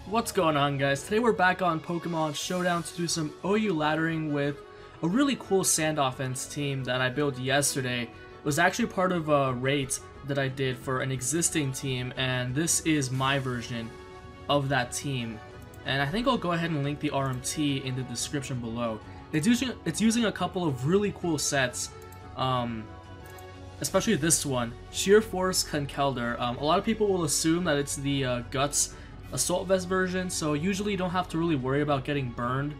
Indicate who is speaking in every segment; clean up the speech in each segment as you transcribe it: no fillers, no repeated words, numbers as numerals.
Speaker 1: What's going on, guys? Today we're back on Pokemon Showdown to do some OU laddering with a really cool sand offense team that I built yesterday. It was actually part of a rate that I did for an existing team, and this is my version of that team. And I think I'll go ahead and link the RMT in the description below. It's using a couple of really cool sets, especially this one, Sheer Force Conkeldurr. A lot of people will assume that it's the Guts Assault Vest version, so usually you don't have to really worry about getting burned.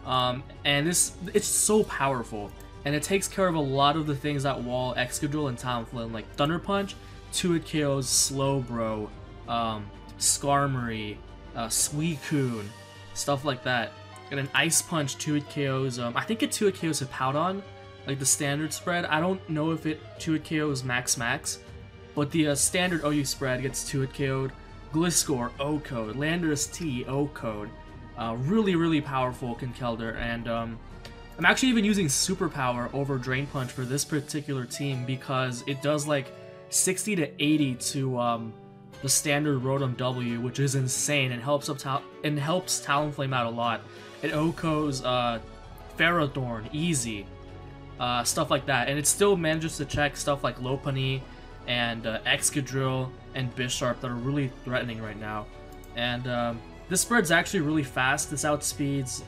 Speaker 1: And it's so powerful, and it takes care of a lot of the things that wall Excadrill and Talonflame, like Thunder Punch, 2-hit KOs, Slowbro, Skarmory, Suicune, stuff like that. And an Ice Punch 2-hit KOs. I think it 2-hit KOs Hippowdon, like the standard spread. I don't know if it 2-hit KOs Max, but the standard OU spread gets 2-hit KO'd. Gliscor, O-Code, Landorus T, O-Code. Really powerful Conkeldurr, and I'm actually even using Superpower over Drain Punch for this particular team because it does like 60 to 80 to the standard Rotom W, which is insane, and helps Talonflame out a lot. It O-Codes Ferrothorn, easy, stuff like that, and it still manages to check stuff like Lopunny and Excadrill and Bisharp that are really threatening right now. And this spread's actually really fast. This outspeeds,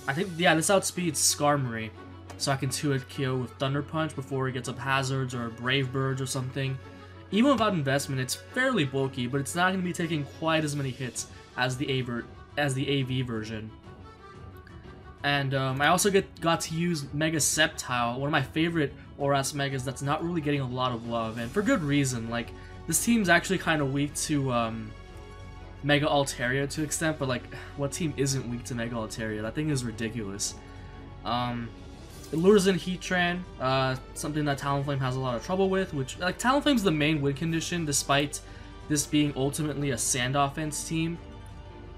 Speaker 1: this outspeeds Skarmory, so I can 2-hit KO with Thunder Punch before he gets up Hazards or Brave Birds or something. Even without investment, it's fairly bulky, but it's not going to be taking quite as many hits as the AV version. And I also got to use Mega Sceptile, one of my favorite ORAS Megas that's not really getting a lot of love, and for good reason. Like, this team's actually kind of weak to Mega Altaria to an extent, but like, what team isn't weak to Mega Altaria? That thing is ridiculous. It lures in Heatran, something that Talonflame has a lot of trouble with, which, like, Talonflame's the main win condition, despite this being ultimately a sand offense team.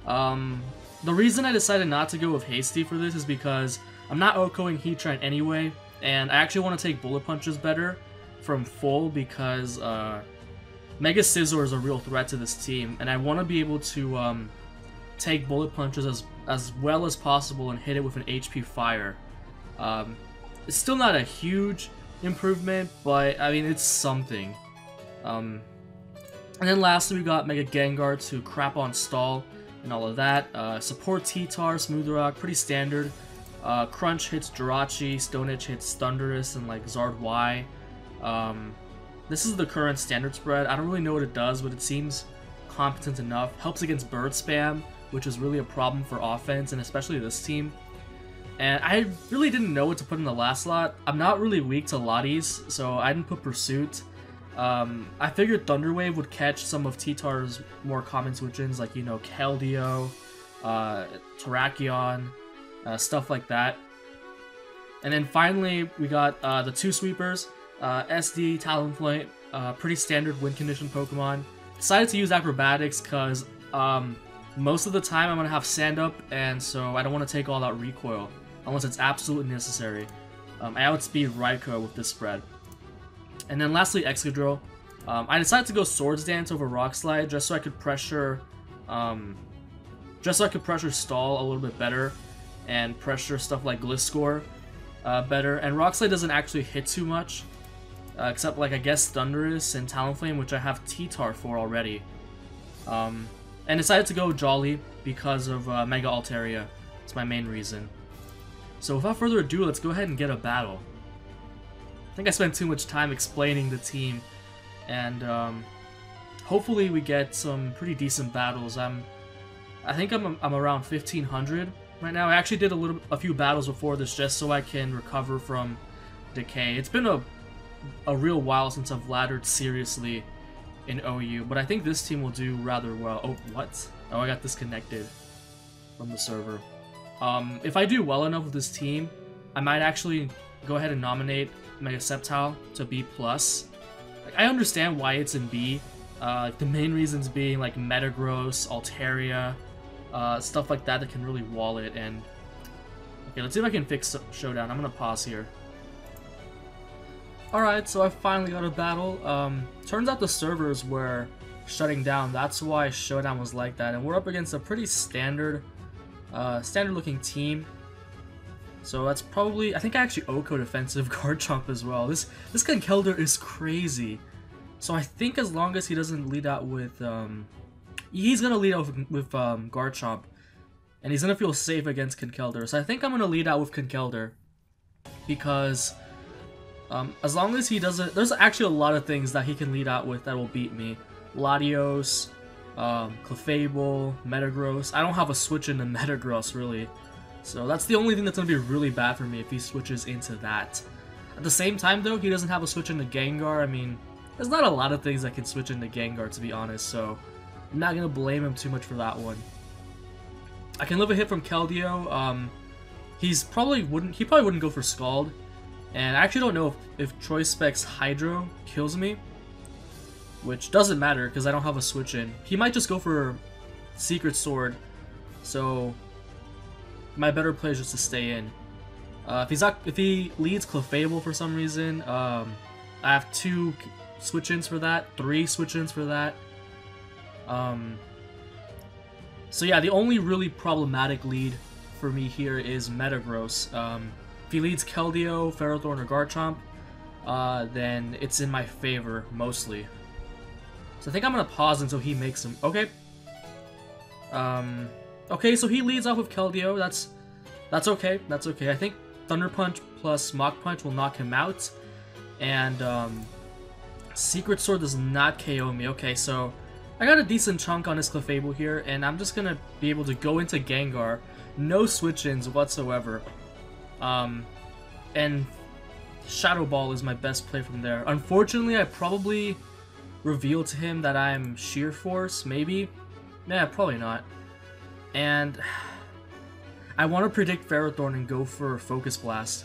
Speaker 1: The reason I decided not to go with Hasty for this is because I'm not OHKOing Heatran anyway, and I actually want to take Bullet Punches better from full because Mega Scizor is a real threat to this team, and I want to be able to take Bullet Punches as well as possible and hit it with an HP Fire. It's still not a huge improvement, but I mean, it's something. And then lastly, we got Mega Gengar to crap on Stall and all of that. Support T-Tar, Smooth Rock, pretty standard. Crunch hits Jirachi, Stone Edge hits Thundurus and like Zard Y. This is the current standard spread. I don't really know what it does, but it seems competent enough. Helps against bird spam, which is really a problem for offense, and especially this team. And I really didn't know what to put in the last slot. I'm not really weak to Lotties, so I didn't put Pursuit. I figured Thunder Wave would catch some of T-Tar's more common switch-ins, like, you know, Keldeo, Terrakion, stuff like that. And then finally, we got the two sweepers, SD, Talonflame, pretty standard win condition Pokemon. Decided to use Acrobatics because most of the time I'm going to have Sand Up, and so I don't want to take all that recoil, unless it's absolutely necessary. I outspeed Raikou with this spread. And then lastly, Excadrill. I decided to go Swords Dance over Rock Slide just so I could pressure, Stall a little bit better, and pressure stuff like Gliscor better. And Rock Slide doesn't actually hit too much, except like I guess Thundurus and Talonflame, which I have T-Tar for already. And decided to go Jolly because of Mega Altaria. It's my main reason. So without further ado, let's go ahead and get a battle. I think I spent too much time explaining the team, and hopefully we get some pretty decent battles. I think I'm around 1500 right now. I actually did a few battles before this just so I can recover from decay. It's been a real while since I've laddered seriously in OU, but I think this team will do rather well. Oh, what? Oh, I got disconnected from the server. If I do well enough with this team, I might actually go ahead and nominate Mega Sceptile to B+. Like, I understand why it's in B. Like, the main reasons being like Metagross, Altaria, stuff like that can really wall it. And okay, let's see if I can fix Showdown. I'm gonna pause here. Alright, so I finally got a battle. Turns out the servers were shutting down. That's why Showdown was like that. And we're up against a pretty standard looking team. So that's probably, I think I actually OHKO defensive Garchomp as well. This Conkeldurr is crazy. So I think as long as he doesn't lead out with, he's gonna lead out with Garchomp, and he's gonna feel safe against Conkeldurr. So I think I'm gonna lead out with Conkeldurr, because as long as he doesn't, there's actually a lot of things that he can lead out with that will beat me. Latios, Clefable, Metagross. I don't have a switch into Metagross really. So that's the only thing that's going to be really bad for me if he switches into that. At the same time though, he doesn't have a switch into Gengar. I mean, there's not a lot of things that can switch into Gengar, to be honest, so I'm not going to blame him too much for that one. I can live a hit from Keldeo. He probably wouldn't go for Scald. And I actually don't know if Choice Specs Hydro kills me, which doesn't matter because I don't have a switch in. He might just go for Secret Sword, so my better play is just to stay in. If he leads Clefable for some reason, I have 2 switch-ins for that, 3 switch-ins for that. So yeah, the only really problematic lead for me here is Metagross. If he leads Keldeo, Ferrothorn, or Garchomp, then it's in my favor mostly. So I think I'm gonna pause until he makes him. Okay. Okay, so he leads off with Keldeo. That's okay. That's okay. I think Thunder Punch plus Mach Punch will knock him out, and Secret Sword does not KO me. Okay, so I got a decent chunk on his Clefable here, and I'm just gonna be able to go into Gengar, no switch-ins whatsoever, and Shadow Ball is my best play from there. Unfortunately, I probably revealed to him that I'm Sheer Force, maybe? Yeah, probably not. And I want to predict Ferrothorn and go for Focus Blast.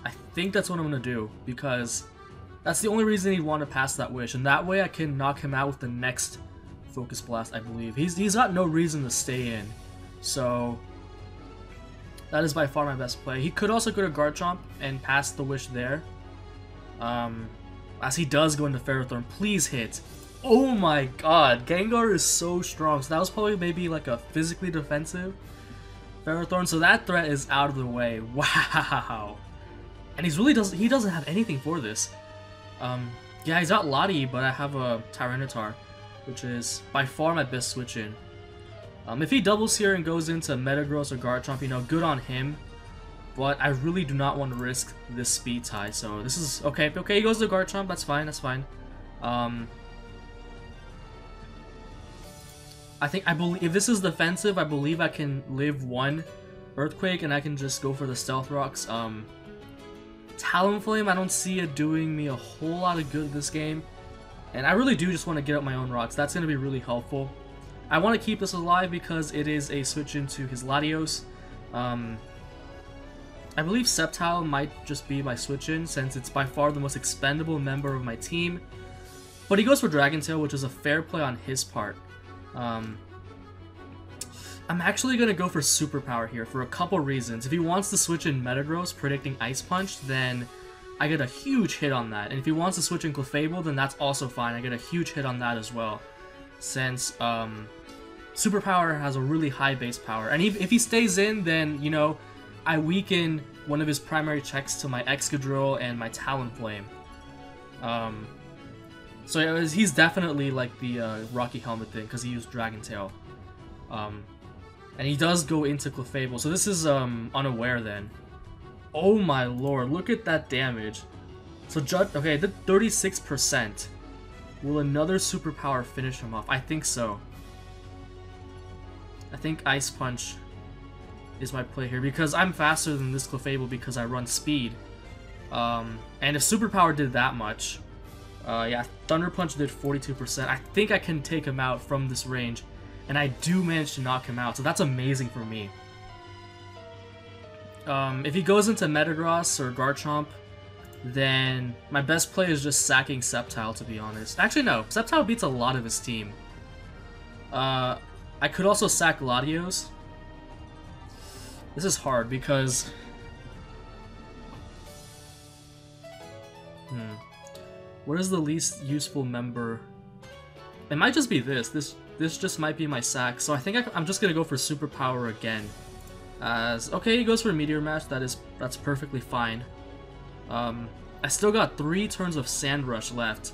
Speaker 1: I think that's what I'm going to do, because that's the only reason he'd want to pass that wish, and that way I can knock him out with the next Focus Blast, I believe. He's got no reason to stay in, so that is by far my best play. He could also go to Garchomp and pass the wish there, as he does go into Ferrothorn. Please hit. Oh my god, Gengar is so strong. So that was probably maybe like a physically defensive Ferrothorn, so that threat is out of the way. Wow. And he doesn't have anything for this. Yeah, he's got Lottie, but I have a Tyranitar, which is by far my best switch in. If he doubles here and goes into Metagross or Garchomp, you know, good on him. But I really do not want to risk this speed tie, so this is okay. Okay, he goes to Garchomp, that's fine, that's fine. I believe if this is defensive, I believe I can live 1 Earthquake and I can just go for the Stealth Rocks. Talonflame, I don't see it doing me a whole lot of good this game, and I really do just want to get up my own rocks. That's going to be really helpful. I want to keep this alive because it is a switch into his Latios. I believe Sceptile might just be my switch-in, since it's by far the most expendable member of my team. But he goes for Dragon Tail, which is a fair play on his part. I'm actually going to go for Superpower here for a couple reasons. If he wants to switch in Metagross, predicting Ice Punch, then I get a huge hit on that. And if he wants to switch in Clefable, then that's also fine. I get a huge hit on that as well, since Superpower has a really high base power. And if he stays in, then, you know, I weaken one of his primary checks to my Excadrill and my Talonflame. So he's definitely like the Rocky Helmet thing, because he used Dragon Tail. And he does go into Clefable, so this is unaware then. Oh my lord, look at that damage. So okay, the 36%. Will another Superpower finish him off? I think so. I think Ice Punch is my play here, because I'm faster than this Clefable because I run speed. And if Superpower did that much, yeah, Thunder Punch did 42%. I think I can take him out from this range, and I do manage to knock him out, so that's amazing for me. If he goes into Metagross or Garchomp, then my best play is just sacking Sceptile, to be honest. Actually, no. Sceptile beats a lot of his team. I could also sack Latios. This is hard because... What is the least useful member It might just be this. This just might be my sack. So I think I'm just gonna go for Superpower again. Okay, he goes for a Meteor Mash. That's perfectly fine. I still got 3 turns of Sand Rush left,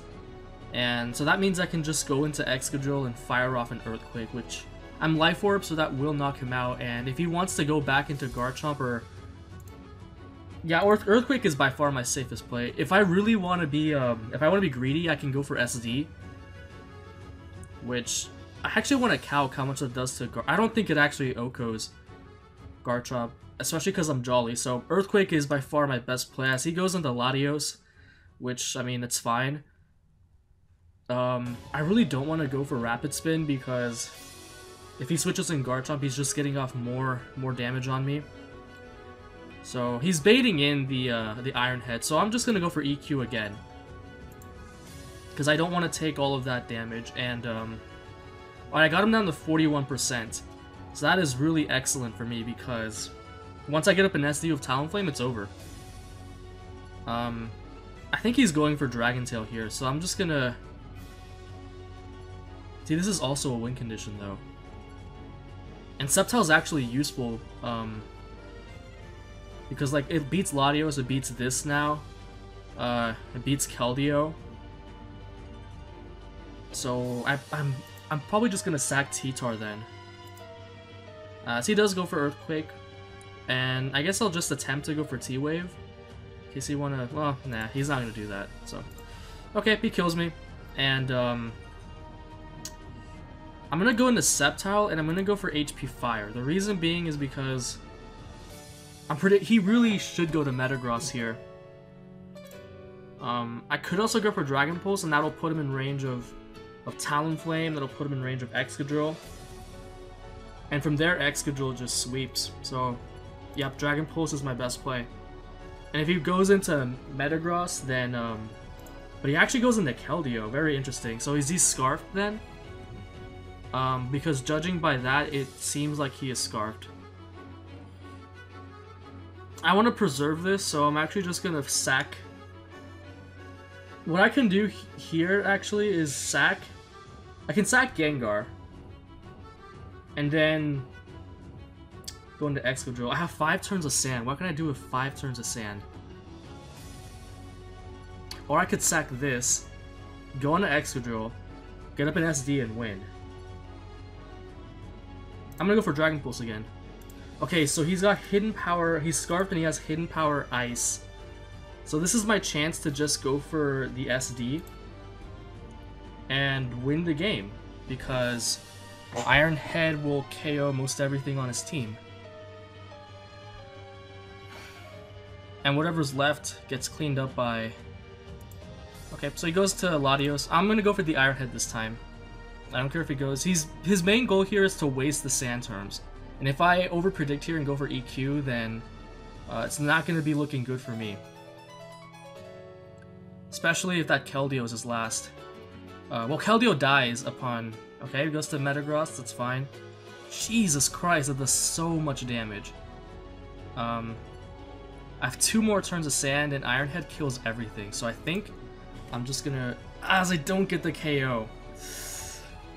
Speaker 1: and so that means I can just go into Excadrill and fire off an Earthquake, which I'm Life Orb, so that will knock him out. And if he wants to go back into Garchomp or yeah, Earthquake is by far my safest play. If I really want to be be greedy, I can go for SD, which I actually want to calc how much it does to I don't think it actually OHKOs Garchomp, especially because I'm Jolly. So Earthquake is by far my best play as he goes into Latios, which, I mean, it's fine. I really don't want to go for Rapid Spin because if he switches in Garchomp, he's just getting off more damage on me. So he's baiting in the Iron Head, so I'm just gonna go for EQ again because I don't want to take all of that damage. And I got him down to 41%, so that is really excellent for me because once I get up an SD with Talonflame, it's over. I think he's going for Dragon Tail here, so I'm just gonna see. This is also a win condition though, and Sceptile's actually useful. Because like it beats Latios, it beats this now, it beats Keldeo. So I'm probably just gonna sack T-Tar then. So he does go for Earthquake, and I guess I'll just attempt to go for T-Wave in case he wanna. Well, nah, he's not gonna do that. So okay, he kills me, and I'm gonna go into Sceptile, and I'm gonna go for HP Fire. The reason being is because he really should go to Metagross here. I could also go for Dragon Pulse, and that'll put him in range of Talonflame, that'll put him in range of Excadrill. And from there, Excadrill just sweeps. So, yep, Dragon Pulse is my best play. And if he goes into Metagross, then, but he actually goes into Keldeo, very interesting. So is he Scarfed then? Because judging by that, it seems like he is Scarfed. I want to preserve this, so I'm actually just gonna sack. What I can do here actually is sack. I can sack Gengar, and then go into Excadrill. I have 5 turns of Sand. What can I do with 5 turns of Sand? Or I could sack this, go into Excadrill, get up an SD, and win. I'm gonna go for Dragon Pulse again. Okay, so he's got Hidden Power, he's Scarfed and he has Hidden Power Ice. So this is my chance to just go for the SD and win the game, because Iron Head will KO most everything on his team. And whatever's left gets cleaned up by... Okay, so he goes to Latios. I'm gonna go for the Iron Head this time. I don't care if he goes. His main goal here is to waste the Sand terms. And if I overpredict here and go for EQ, then it's not going to be looking good for me. Especially if that Keldeo is his last. Well, Keldeo dies upon... Okay, he goes to Metagross, that's fine. Jesus Christ, that does so much damage. I have 2 more turns of Sand, and Iron Head kills everything. So I think I'm just going to... As I don't get the KO.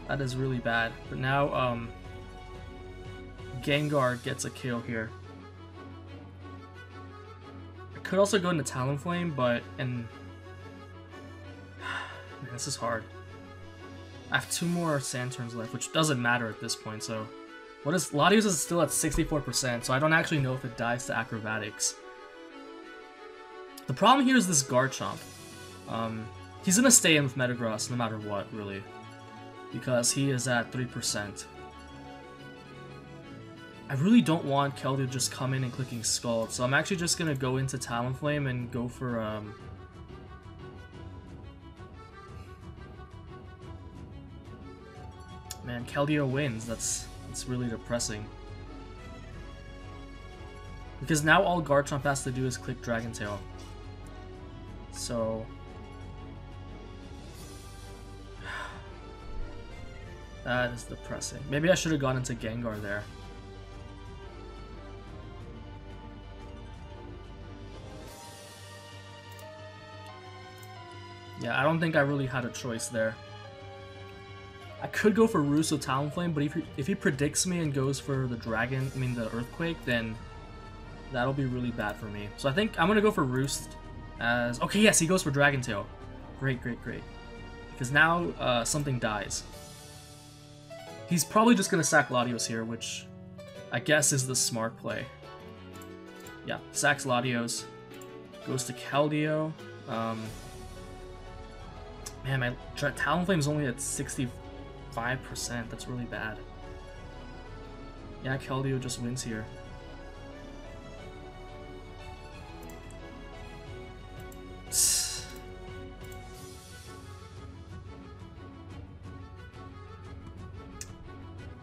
Speaker 1: That is really bad. But now, Gengar gets a kill here. I could also go into Talonflame, but... Man, this is hard. I have 2 more Sand turns left, which doesn't matter at this point, so... Latios is still at 64%, so I don't actually know if it dies to Acrobatics. The problem here is this Garchomp. He's gonna stay in with Metagross no matter what, really. Because he is at 3%. I really don't want Keldeo just come in and clicking Scald, so I'm actually just gonna go into Talonflame and go for Man, Keldeo wins. That's really depressing. Because now all Garchomp has to do is click Dragon Tail. So that is depressing. Maybe I should have gone into Gengar there. Yeah, I don't think I really had a choice there. I could go for Roost with Talonflame, but if he predicts me and goes for the the Earthquake, then that'll be really bad for me. So I think I'm gonna go for Roost as... Okay, yes, he goes for Dragon Tail. Great, great, great. Because now something dies. He's probably just gonna sack Latios here, which I guess is the smart play. Yeah, sacks Latios. Goes to Keldeo. Man, my Talonflame is only at 65%. That's really bad. Yeah, Keldeo just wins here.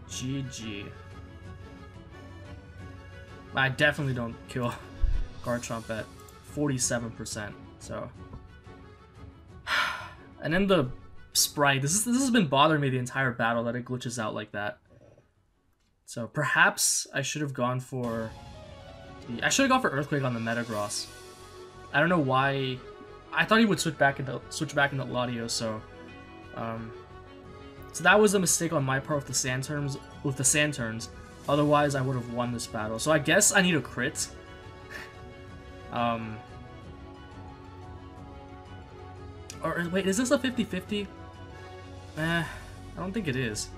Speaker 1: GG. I definitely don't kill Garchomp at 47%, so... And then the sprite. This has been bothering me the entire battle, that it glitches out like that. So perhaps I should have gone for... I should have gone for Earthquake on the Metagross. I don't know why... I thought he would switch back into Latios, so... So that was a mistake on my part with the Sand Turns. Otherwise, I would have won this battle. So I guess I need a crit. Or wait, is this a 50-50? I don't think it is.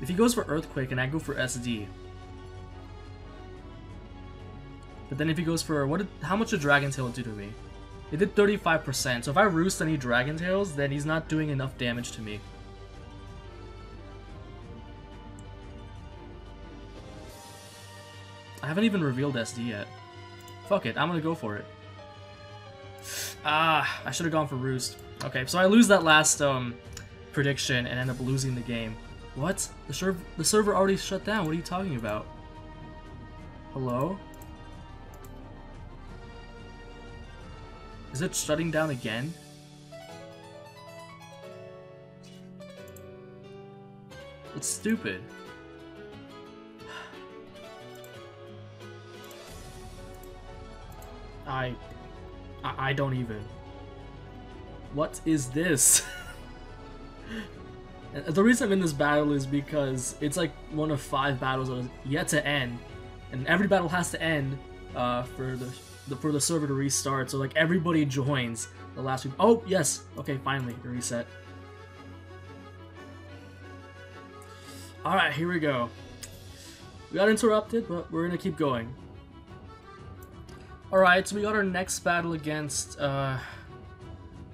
Speaker 1: If he goes for Earthquake and I go for SD. But then if he goes for... how much did Dragon Tail do to me? It did 35%, so if I Roost any Dragon Tails, then he's not doing enough damage to me. I haven't even revealed SD yet. Fuck it, I'm gonna go for it. Ah, I should have gone for Roost. Okay, so I lose that last prediction and end up losing the game. What? The server already shut down. What are you talking about? Hello? Is it shutting down again? It's stupid. I don't even. What is this? The reason I'm in this battle is because it's like one of 5 battles that is yet to end, and every battle has to end for the server to restart. So like everybody joins the last week. Oh yes, okay, finally the reset. All right, here we go. We got interrupted, but we're gonna keep going. Alright, so we got our next battle against, our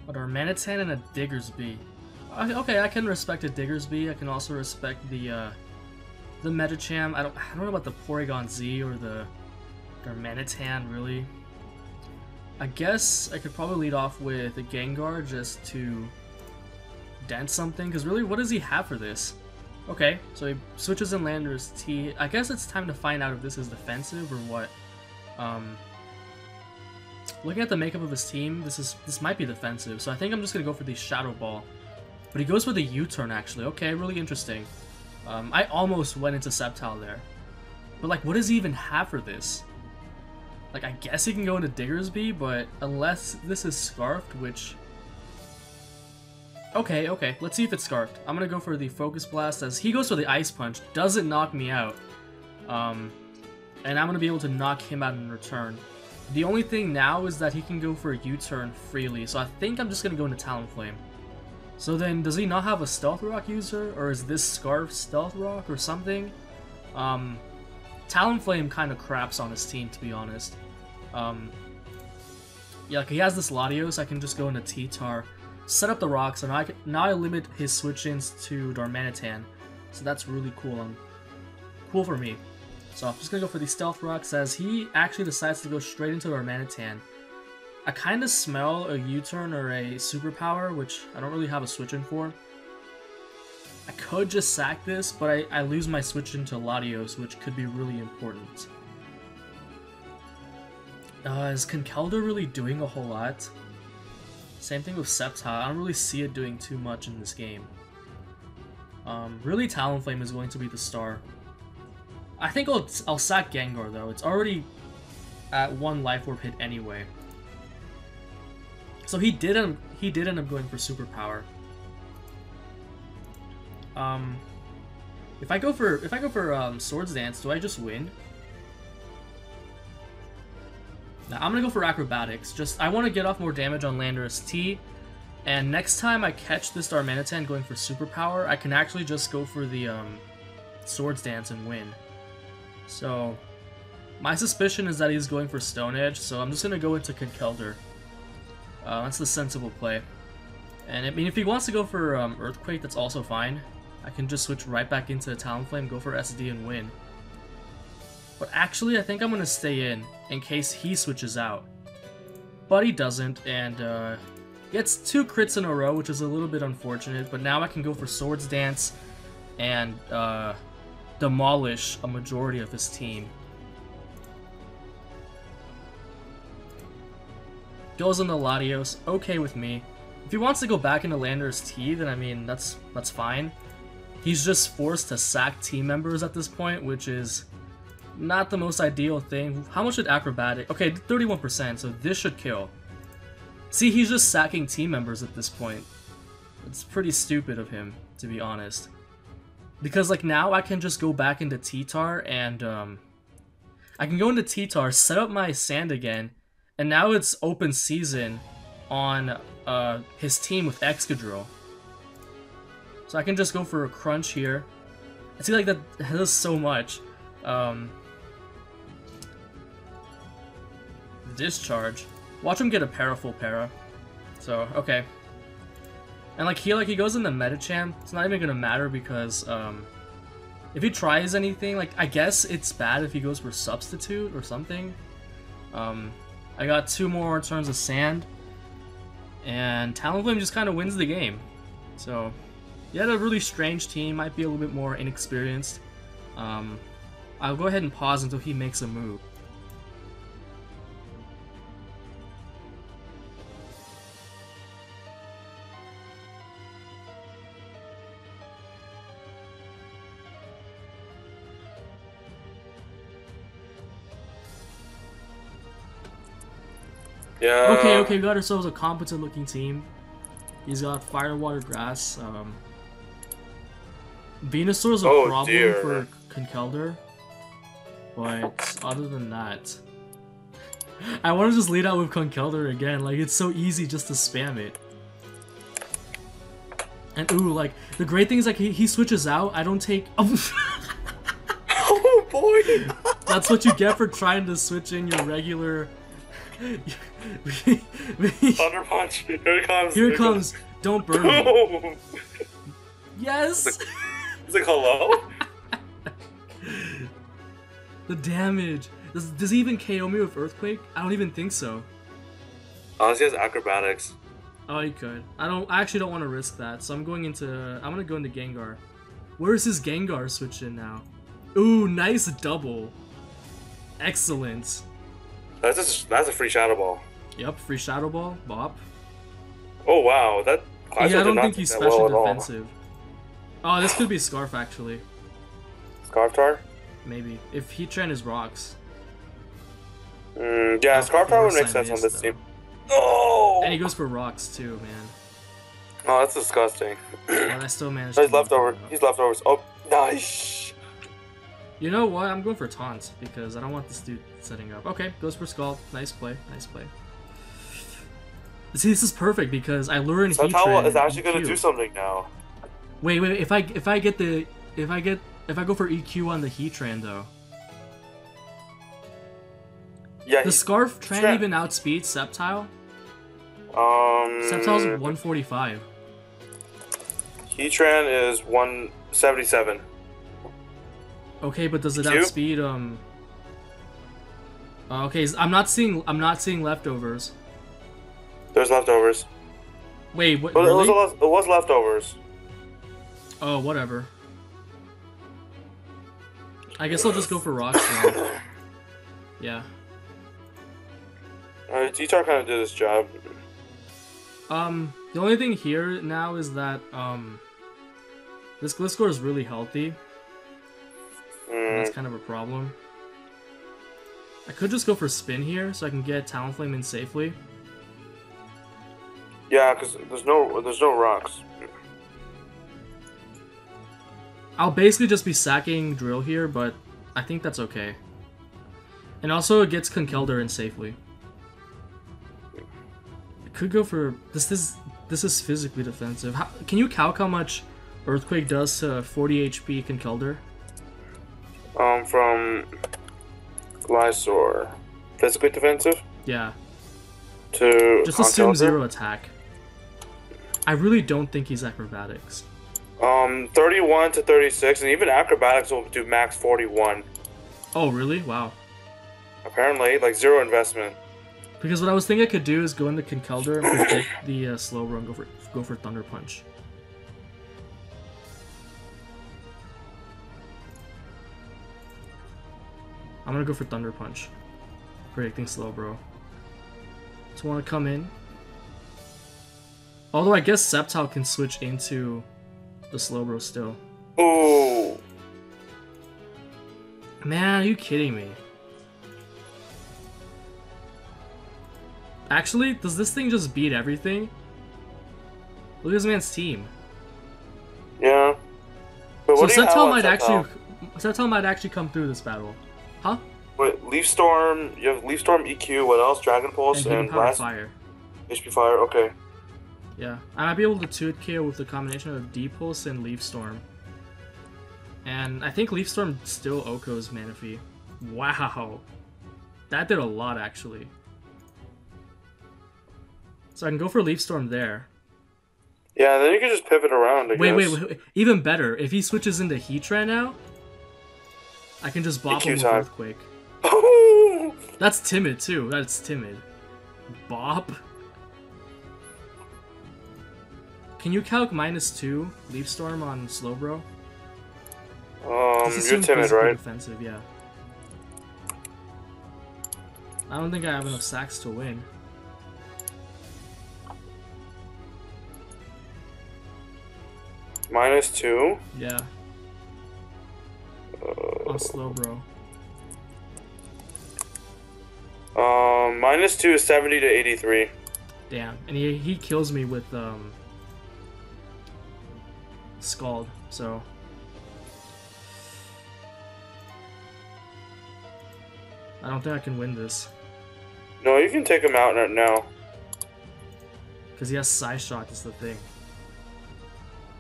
Speaker 1: Manitan and a Diggersby. Okay, I can respect a Diggersby. I can also respect the Medicham. I don't know about the Porygon Z or the Manitan, really. I guess I could probably lead off with a Gengar just to dent something, because really, what does he have for this? Okay, so he switches in Landorus T. I guess it's time to find out if this is defensive or what. Looking at the makeup of his team, this might be defensive, so I think I'm just gonna go for the Shadow Ball. But he goes for the U-turn actually. Okay, really interesting. I almost went into Sceptile there. But like, what does he even have for this? Like, I guess he can go into Diggersby, but unless this is Scarfed, which... Okay, let's see if it's Scarfed. I'm gonna go for the Focus Blast as he goes for the Ice Punch. Doesn't knock me out. And I'm gonna be able to knock him out in return. The only thing now is that he can go for a U-turn freely, so I think I'm just gonna go into Talonflame. So then, does he not have a Stealth Rock user, or is this Scarf Stealth Rock or something? Talonflame kind of craps on his team, to be honest. Yeah, like he has this Latios, I can just go into T-Tar, set up the rocks, and now I limit his switch-ins to Darmanitan, so that's really cool. Cool for me. So I'm just gonna go for the Stealth Rocks as he actually decides to go straight into Darmanitan. I kind of smell a U-turn or a Superpower, which I don't really have a switch-in for. I could just sack this, but I lose my switch-in to Latios, which could be really important. Is Conkeldurr really doing a whole lot? Same thing with Sceptile. I don't really see it doing too much in this game. Really, Talonflame is going to be the star. I think I'll sack Gengar though. It's already at 1 Life Orb hit anyway. So he did end up going for Superpower. If I go for Swords Dance, do I just win? Nah, I'm gonna go for Acrobatics. I want to get off more damage on Landorus T, and next time I catch this Darmanitan going for Superpower, I can actually just go for the Swords Dance and win. So my suspicion is that he's going for Stone Edge, so I'm just gonna go into Conkeldurr. That's the sensible play. And I mean, if he wants to go for Earthquake, that's also fine. I can just switch right back into Talonflame, go for SD, and win. But actually, I think I'm gonna stay in case he switches out. But he doesn't, and gets 2 crits in a row, which is a little bit unfortunate. But now I can go for Swords Dance and demolish a majority of his team. Goes into Latios, okay with me. If he wants to go back into Landorus T, then I mean, that's fine. He's just forced to sack team members at this point, which is not the most ideal thing. How much did Acrobatic? Okay, 31%, so this should kill. See, he's just sacking team members at this point. It's pretty stupid of him, to be honest. Because, like, now I can just go back into T-Tar and, I can go into T-Tar, set up my Sand again, and now it's open season on his team with Excadrill. So I can just go for a Crunch here. I see, like, that does so much. Discharge. Watch him get a full para. So, okay. And like he goes in the Medicham, it's not even gonna matter because if he tries anything, like I guess it's bad if he goes for Substitute or something. I got 2 more turns of Sand, and Talonflame just kind of wins the game. So he had a really strange team, might be a little bit more inexperienced. I'll go ahead and pause until he makes a move.
Speaker 2: Yeah.
Speaker 1: Okay, we got ourselves a competent looking team. He's got Fire, Water, Grass. Venusaur's a problem for Conkeldurr. But other than that, I want to just lead out with Conkeldurr again. Like, it's so easy just to spam it. And ooh, like, the great thing is, like, he switches out. I don't take...
Speaker 2: Oh boy!
Speaker 1: That's what you get for trying to switch in your regular...
Speaker 2: Thunder Punch! Here it comes!
Speaker 1: Here it comes! Don't burn me! Yes!
Speaker 2: It's like, hello?
Speaker 1: The damage! Does he even KO me with Earthquake? I don't even think so.
Speaker 2: Unless he has Acrobatics.
Speaker 1: Oh, he could. I actually don't want to risk that, so I'm gonna go into Gengar. Where's his Gengar switch in now? Ooh, nice double. Excellent.
Speaker 2: That's a free Shadow Ball.
Speaker 1: Yep, free Shadow Ball, bop.
Speaker 2: Oh wow, that.
Speaker 1: Yeah, I don't think he's special defensive. Oh, this could be Scarf actually.
Speaker 2: Scarftar?
Speaker 1: Maybe if Heatran is rocks.
Speaker 2: Yeah, Scarftar would make sense on this team. Oh!
Speaker 1: And he goes for rocks too, man.
Speaker 2: Oh, that's disgusting.
Speaker 1: And I still managed.
Speaker 2: He's leftover. He's leftovers. Oh, nice.
Speaker 1: You know what? I'm going for Taunt because I don't want this dude setting up. Okay, goes for Scald. Nice play. Nice play. See, this is perfect because I lure in Heatran.
Speaker 2: Sceptile is actually going to do something now.
Speaker 1: Wait. If I go for EQ on the Heatran though.
Speaker 2: Yeah.
Speaker 1: The Scarf can't even outspeed Sceptile. Sceptile's 145.
Speaker 2: Heatran is 177.
Speaker 1: Okay, but does it outspeed okay, I'm not seeing leftovers.
Speaker 2: There's leftovers.
Speaker 1: Wait, what?
Speaker 2: Well,
Speaker 1: really?
Speaker 2: it was leftovers.
Speaker 1: Oh, whatever. I guess I'll just go for rocks then. Yeah.
Speaker 2: T-Tar kind of did his job.
Speaker 1: The only thing here now is that this Gliscor is really healthy. That's kind of a problem. I could just go for Spin here so I can get Talonflame in safely.
Speaker 2: Yeah, because there's no rocks.
Speaker 1: I'll basically just be sacking Drill here, but I think that's okay. And also it gets Conkeldurr in safely. I could go for this is physically defensive. Can you calc how much Earthquake does to 40 HP Conkeldurr?
Speaker 2: From Glysaur. Physically defensive?
Speaker 1: Yeah.
Speaker 2: To
Speaker 1: just assume
Speaker 2: Conkeldurr?
Speaker 1: 0 attack. I really don't think he's Acrobatics.
Speaker 2: 31 to 36, and even Acrobatics will do max 41.
Speaker 1: Oh, really? Wow.
Speaker 2: Apparently, like 0 investment.
Speaker 1: Because what I was thinking I could do is go into Conkeldurr and predict the slow run, go for Thunder Punch. I'm gonna go for Thunder Punch. Predicting Slowbro. Just wanna come in. Although I guess Sceptile can switch into the Slowbro still.
Speaker 2: Ooh.
Speaker 1: Man, are you kidding me? Actually, does this thing just beat everything? Look at this man's team.
Speaker 2: Yeah. But
Speaker 1: So
Speaker 2: what do you have on
Speaker 1: Sceptile might actually come through this battle. Huh?
Speaker 2: Wait, Leaf Storm, you have Leaf Storm EQ, what else? Dragon Pulse and
Speaker 1: Power
Speaker 2: last
Speaker 1: Fire.
Speaker 2: HP Fire, okay.
Speaker 1: Yeah. I might be able to 2-hit KO with the combination of D-Pulse and Leaf Storm. And I think Leaf Storm still OHKOs Manaphy. Wow. That did a lot, actually. So I can go for Leaf Storm there.
Speaker 2: Yeah, then you can just pivot around, I guess.
Speaker 1: Wait. Even better. If he switches into Heatran now, I can just bop him with
Speaker 2: time.
Speaker 1: Earthquake. That's Timid, too. That's Timid. Bop. Can you calc -2 Leaf Storm on Slowbro?
Speaker 2: You're Timid, right?
Speaker 1: Defensive, yeah. I don't think I have enough sacks to win.
Speaker 2: -2?
Speaker 1: Yeah. On Slowbro.
Speaker 2: -2 is 70 to 83.
Speaker 1: Damn. And he kills me with Scald, so I don't think I can win this.
Speaker 2: No, you can take him out now.
Speaker 1: Because he has Psyshock is the thing.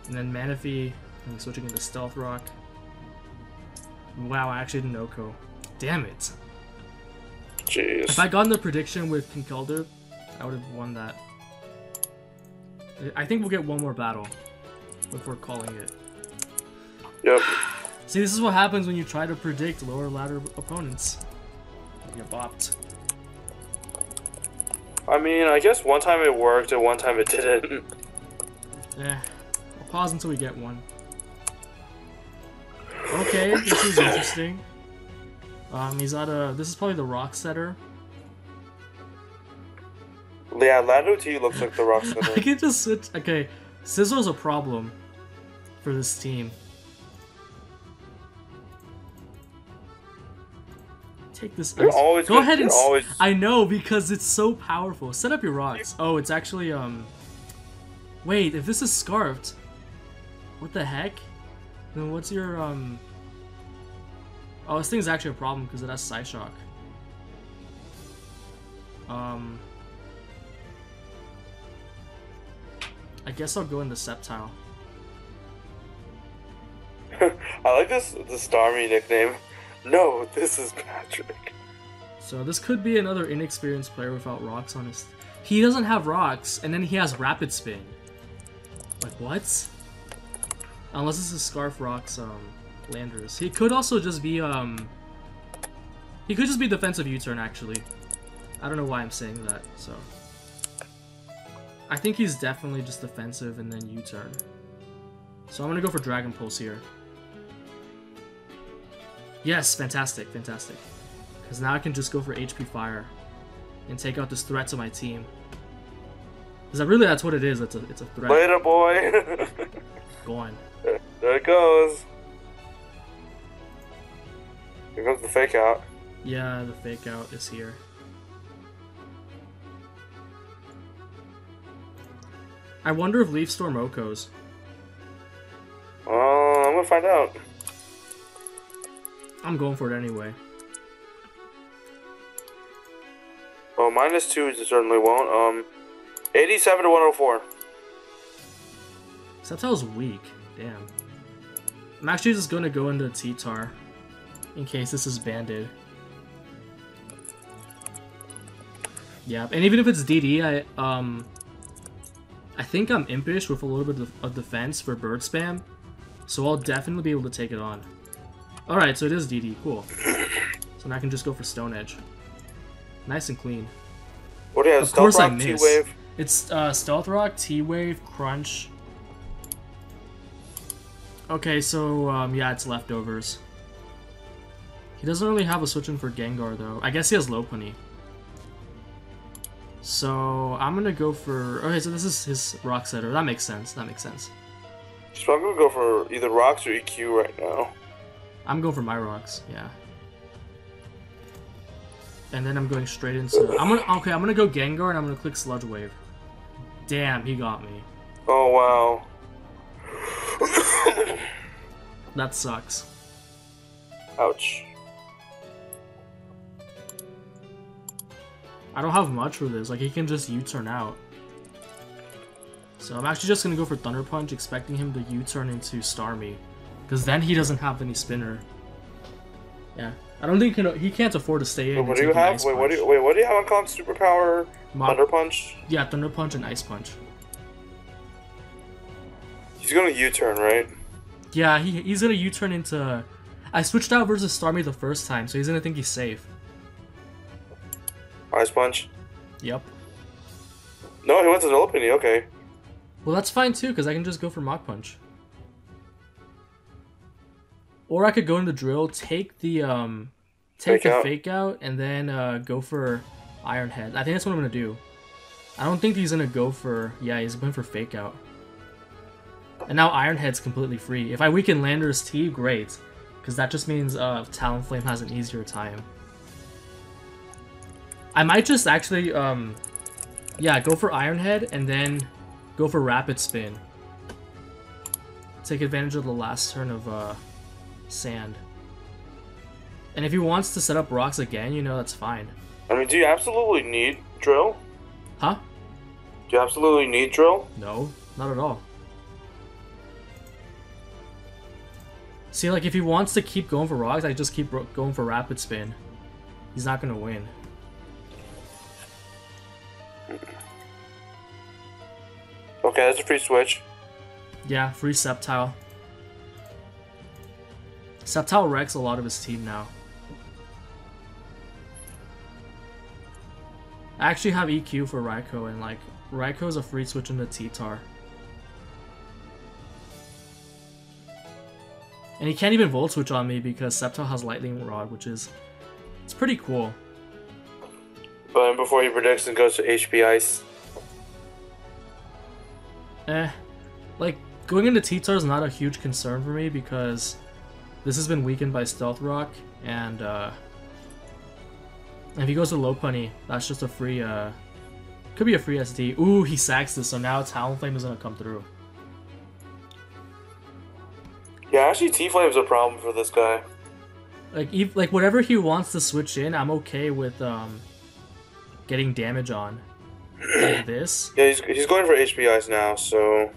Speaker 1: And then Manaphy, I'm switching into Stealth Rock. Wow, I actually didn't OHKO. Damn it.
Speaker 2: Jeez.
Speaker 1: If I got in the prediction with Conkeldurr, I would have won that. I think we'll get one more battle before calling it.
Speaker 2: Yep.
Speaker 1: See, this is what happens when you try to predict lower ladder opponents. You get bopped.
Speaker 2: I mean, I guess one time it worked and one time it didn't.
Speaker 1: Eh. I'll pause until we get one. Okay, this is interesting. He's at this is probably the Rock Setter.
Speaker 2: Yeah, Lando T looks like the Rock Setter.
Speaker 1: I can just switch. Okay, Scissor's a problem for this team. Take this.
Speaker 2: Go ahead
Speaker 1: and. I know because it's so powerful. Set up your rocks. Oh, it's actually Wait, if this is Scarfed, what the heck? Then what's your Oh, this thing's actually a problem because it has Psyshock. I guess I'll go into Sceptile.
Speaker 2: I like the Starmie nickname. No, this is Patrick.
Speaker 1: So this could be another inexperienced player without rocks on his... He doesn't have rocks, and then he has Rapid Spin. Like, what? Unless this is Scarf Rocks, Landers. He could also just be, He could just be defensive U-turn, actually. I don't know why I'm saying that, so... I think he's definitely just defensive and then U-turn. So I'm gonna go for Dragon Pulse here. Yes, fantastic, fantastic. Because now I can just go for HP Fire and take out this threat to my team. Because really, that's what it is. It's a threat.
Speaker 2: Later, boy.
Speaker 1: Go on.
Speaker 2: There it goes. Here comes the fake out.
Speaker 1: Yeah, the fake out is here. I wonder if Leaf Storm OHKOs.
Speaker 2: I'm gonna find out.
Speaker 1: I'm going for it anyway.
Speaker 2: Oh, -2 it certainly won't. 87 to 104.
Speaker 1: Sceptile's weak. Damn. I'm actually just going to go into T-Tar in case this is banded. Yeah, and even if it's DD, I think I'm Impish with a little bit of defense for bird spam, so I'll definitely be able to take it on. Alright, so it is DD, cool. So now I can just go for Stone Edge. Nice and clean.
Speaker 2: What do you have?
Speaker 1: Of course I
Speaker 2: Stealth Rock,
Speaker 1: miss.
Speaker 2: T-Wave?
Speaker 1: It's Stealth Rock, T-Wave, Crunch. Okay, so yeah, it's leftovers. He doesn't really have a switch in for Gengar though. I guess he has Lopunny. So I'm gonna go for. Okay, so this is his Rock Setter. That makes sense. That makes sense.
Speaker 2: So I'm gonna go for either Rocks or EQ right now.
Speaker 1: I'm going for my Rocks. Yeah. And then I'm going straight into. I'm gonna go Gengar and I'm gonna click Sludge Wave. Damn, he got me.
Speaker 2: Oh wow.
Speaker 1: That sucks.
Speaker 2: Ouch.
Speaker 1: I don't have much for this. Like, he can just U-turn out. So I'm actually just gonna go for Thunder Punch, expecting him to U-turn into Starmie, because then he doesn't have any spinner. Yeah, I don't think he can't afford to stay in.
Speaker 2: What do you have? Wait, what do you have on comp? Superpower, Thunder Punch.
Speaker 1: Yeah, Thunder Punch and Ice Punch.
Speaker 2: He's gonna U-turn, right?
Speaker 1: Yeah, he's gonna U-turn into. I switched out versus Starmie the first time, so he's gonna think he's safe.
Speaker 2: Ice Punch.
Speaker 1: Yep.
Speaker 2: No, he went to Lopunny. Okay.
Speaker 1: Well, that's fine too, because I can just go for Mach Punch. Or I could go into Drill, take the fake out, and then go for Iron Head. I think that's what I'm gonna do. I don't think he's gonna go for. Yeah, he's going for fake out. And now Iron Head's completely free. If I weaken Lander's T, great, because that just means Talonflame has an easier time. I might just actually, yeah, go for Iron Head and then go for Rapid Spin. Take advantage of the last turn of Sand. And if he wants to set up rocks again, you know, that's fine.
Speaker 2: I mean, do you absolutely need Drill?
Speaker 1: Huh?
Speaker 2: Do you absolutely need Drill?
Speaker 1: No, not at all. See, like, if he wants to keep going for rocks, I just keep going for Rapid Spin. He's not gonna win.
Speaker 2: Okay, that's a free switch.
Speaker 1: Yeah, free Sceptile. Sceptile wrecks a lot of his team now. I actually have EQ for Raikou, and like, Raikou is a free switch into T-Tar. And he can't even Volt Switch on me because Sceptile has Lightning Rod, which is... it's pretty cool.
Speaker 2: But before he predicts and goes to HP Ice.
Speaker 1: Like, going into T-Tar is not a huge concern for me because this has been weakened by Stealth Rock, and if he goes to Lopunny, that's just a free, could be a free SD. Ooh, he sacks this, so now Talonflame is gonna come through.
Speaker 2: Yeah, actually T-Flame's a problem for this guy.
Speaker 1: Like whatever he wants to switch in, I'm okay with getting damage on. Like this.
Speaker 2: Yeah, he's going for HP Ice now, so...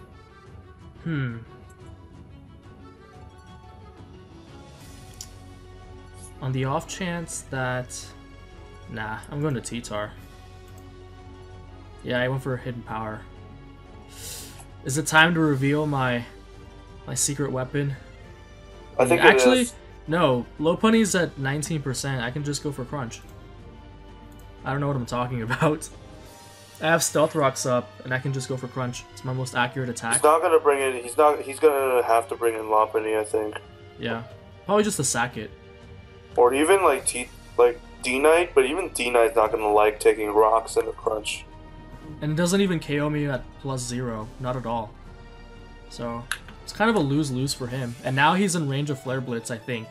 Speaker 1: On the off chance that... Nah, I'm going to T-Tar. Yeah, I went for Hidden Power. Is it time to reveal my secret weapon?
Speaker 2: I think
Speaker 1: actually,
Speaker 2: it is.
Speaker 1: No. Lopunny's at 19%. I can just go for Crunch. I don't know what I'm talking about. I have Stealth Rocks up, and I can just go for Crunch. It's my most accurate attack.
Speaker 2: He's not gonna bring in. He's gonna have to bring in Lopunny, I think.
Speaker 1: Yeah, probably just to sack it.
Speaker 2: Or even like D-Knight, but even D-Knight's not gonna like taking rocks and a Crunch.
Speaker 1: And it doesn't even KO me at +0, not at all. So it's kind of a lose-lose for him. And now he's in range of Flare Blitz, I think.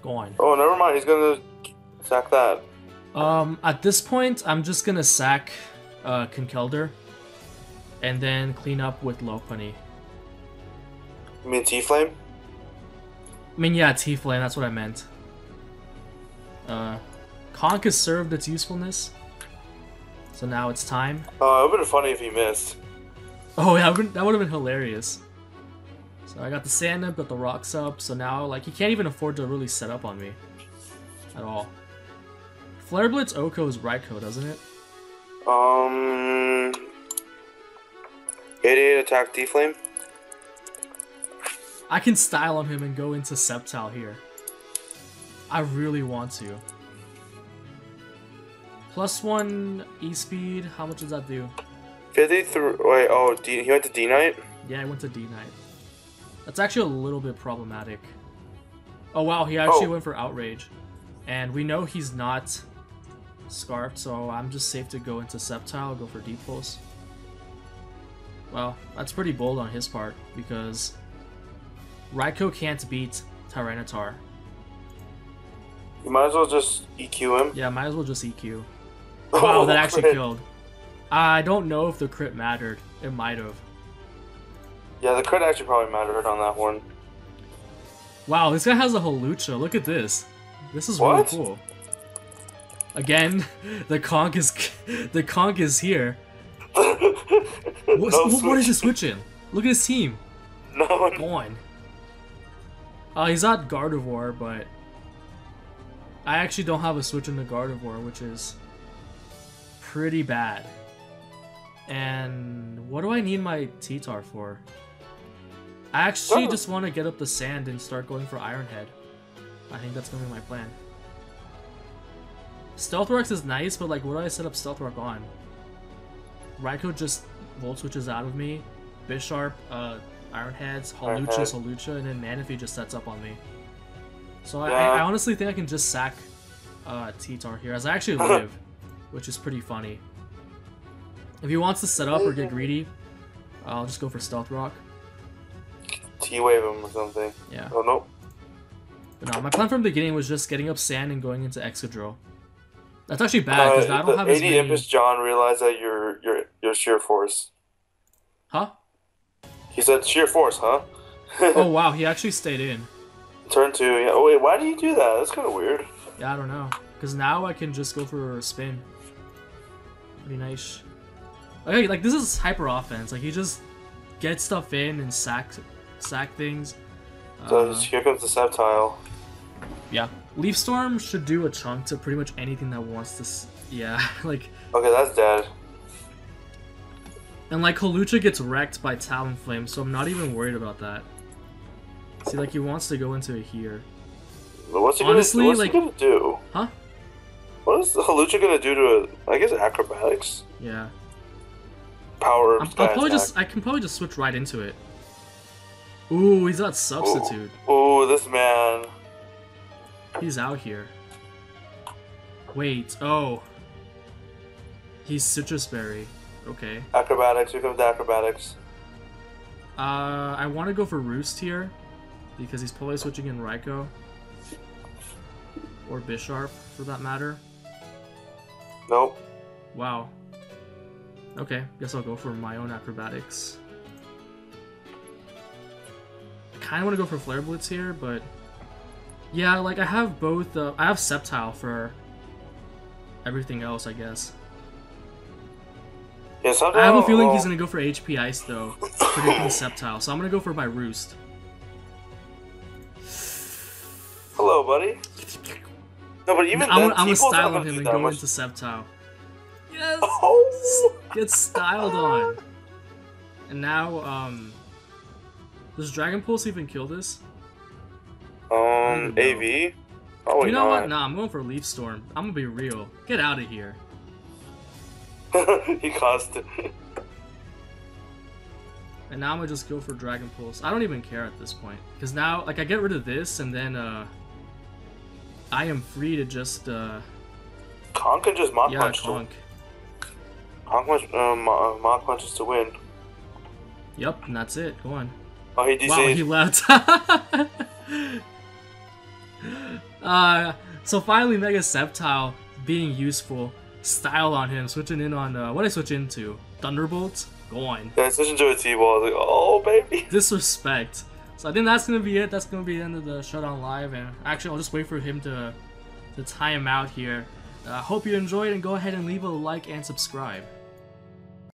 Speaker 1: Go on.
Speaker 2: Oh, never mind. He's gonna sack that.
Speaker 1: At this point, I'm just gonna sack Conkeldurr and then clean up with Lopunny.
Speaker 2: You mean T-Flame?
Speaker 1: I mean, yeah, T-Flame, that's what I meant. Conk has served its usefulness. So now it's time.
Speaker 2: It would have been funny if he missed.
Speaker 1: Oh, yeah, that would have been hilarious. So I got the Sand Imp, got the Rocks up, so now, like, he can't even afford to really set up on me. At all. Flare Blitz Oko is Raikou, doesn't it?
Speaker 2: 88 attack T-Flame.
Speaker 1: I can style on him and go into Sceptile here. I really want to. +1 E-Speed, how much does that do?
Speaker 2: 53, wait, oh, he went to D-Knight?
Speaker 1: Yeah, I went to D-Knight. That's actually a little bit problematic. Oh wow, he actually went for Outrage. And we know he's not Scarfed, so I'm just safe to go into Sceptile, go for Deep Pulse. Well, that's pretty bold on his part, because Raikou can't beat Tyranitar.
Speaker 2: You might as well just EQ him.
Speaker 1: Yeah, might as well just EQ. Wow, that actually killed. I don't know if the crit mattered. It might have.
Speaker 2: Yeah, the crit actually probably mattered on that one.
Speaker 1: Wow, this guy has a Hawlucha. Look at this. This is
Speaker 2: what?
Speaker 1: really cool. Again, the Conk is here. What is he switching? Look at his team.
Speaker 2: No.
Speaker 1: Go on. He's not Gardevoir, but I actually don't have a switch into Gardevoir, which is pretty bad. And what do I need my T-Tar for? I actually just want to get up the sand and start going for Iron Head. I think that's going to be my plan. Stealth Rocks is nice, but like, what do I set up Stealth Rock on? Raikou just Volt Switches out of me. Bisharp, Iron Heads, Hawlucha, and then Manaphy just sets up on me. So I honestly think I can just sack T-Tar here, as I actually live, which is pretty funny. If he wants to set up or get greedy, I'll just go for Stealth Rock.
Speaker 2: T-Wave him or something.
Speaker 1: Yeah.
Speaker 2: Oh, nope.
Speaker 1: But no, my plan from the beginning was just getting up Sand and going into Excadrill. That's actually bad, because I don't have as many...
Speaker 2: 80 Impish John realized that you're Sheer Force.
Speaker 1: Huh?
Speaker 2: He said Sheer Force, huh?
Speaker 1: Oh wow, he actually stayed in.
Speaker 2: Turn 2, yeah. Oh wait, why do you do that? That's kind of weird.
Speaker 1: Yeah, I don't know. Because now I can just go for a spin. Pretty nice. Okay, like, this is hyper offense. Like, he just gets stuff in and sack things.
Speaker 2: So here comes the Sceptile.
Speaker 1: Yeah. Leaf Storm should do a chunk to pretty much anything that wants to... Yeah, like...
Speaker 2: Okay, that's dead.
Speaker 1: And, like, Hawlucha gets wrecked by Talonflame, so I'm not even worried about that. See, like, he wants to go into it here.
Speaker 2: But what's he gonna do?
Speaker 1: Huh?
Speaker 2: What is Hawlucha gonna do to I guess Acrobatics?
Speaker 1: Yeah.
Speaker 2: Power.
Speaker 1: I can probably just switch right into it. Ooh, he's got Substitute.
Speaker 2: Ooh, this man.
Speaker 1: He's out here. Wait, oh. He's Citrus Berry. Okay.
Speaker 2: Acrobatics, here comes the Acrobatics.
Speaker 1: I want to go for Roost here, because he's probably switching in Raikou. Or Bisharp, for that matter.
Speaker 2: Nope.
Speaker 1: Wow. Okay, guess I'll go for my own Acrobatics. I kind of want to go for Flare Blitz here, but... Yeah, like, I have both, I have Sceptile for everything else, I guess.
Speaker 2: Yeah,
Speaker 1: I have a feeling he's going to go for HP Ice, though, predicting Sceptile, so I'm going to go for my Roost.
Speaker 2: Hello, buddy. No, but even
Speaker 1: I'm going to style on him and go into Sceptile. Yes! Oh. Get styled on! And now, does Dragon Pulse even kill this?
Speaker 2: AV? Oh,
Speaker 1: you know what? Nah, I'm going for Leaf Storm. I'm gonna be real. Get out of here.
Speaker 2: He caused it.
Speaker 1: And now I'm gonna just go for Dragon Pulse. I don't even care at this point. Because now, like, I get rid of this, and then, I am free to just,
Speaker 2: Conk can just Mach Punch.
Speaker 1: Conk.
Speaker 2: Mach Punches to win.
Speaker 1: Yep, and that's it. Go on.
Speaker 2: Oh, he DC'd.
Speaker 1: Wow, he left. So finally, Mega Sceptile being useful. Style on him, switching in on, what did I switch into? Thunderbolt? Go on.
Speaker 2: Yeah, I switched into a T-Ball. I was like, oh, baby.
Speaker 1: Disrespect. So I think that's gonna be it. That's gonna be the end of the Showdown Live, and actually I'll just wait for him to time out here. Hope you enjoyed, and go ahead and leave a like and subscribe.